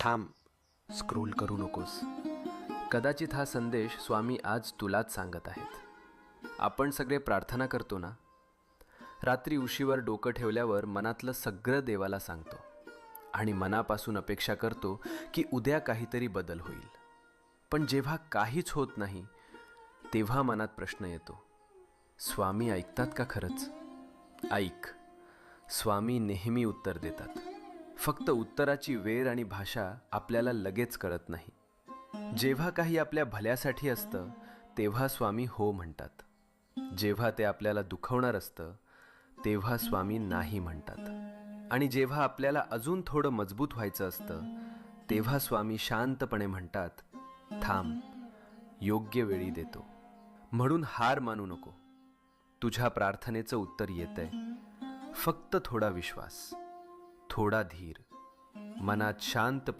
थांब, स्क्रोल करू नकोस. कदाचित हा संदेश स्वामी आज तुलाच सांगत आहेत. आपण सगळे प्रार्थना करतो ना, रात्री उशीवर डोकं ठेवल्यावर मनातलं सगळं देवाला सांगतो आणि मनापासून अपेक्षा करतो की उद्या काहीतरी बदल होईल. पण जेव्हा काहीच होत नाही तेव्हा मनात प्रश्न येतो, स्वामी ऐकतात का खरंच? ऐक, स्वामी नेहमी उत्तर देतात. फक्त उत्तराची वेळ आणि भाषा आपल्याला लगेच कळत नाही. जेव्हा काही आपल्या भल्यासाठी असतं तेव्हा स्वामी हो म्हणतात. जेव्हा ते आपल्याला दुखवणार असतं तेव्हा स्वामी नाही म्हणतात. आणि जेव्हा आपल्याला अजून थोडं मजबूत व्हायचं असतं तेव्हा स्वामी शांतपणे म्हणतात, थांब, योग्य वेळी देतो. म्हणून हार मानू नको. तुझ्या प्रार्थनेचं उत्तर येतंय. फक्त थोडा विश्वास, थोडा धीर, मनात शांतपणे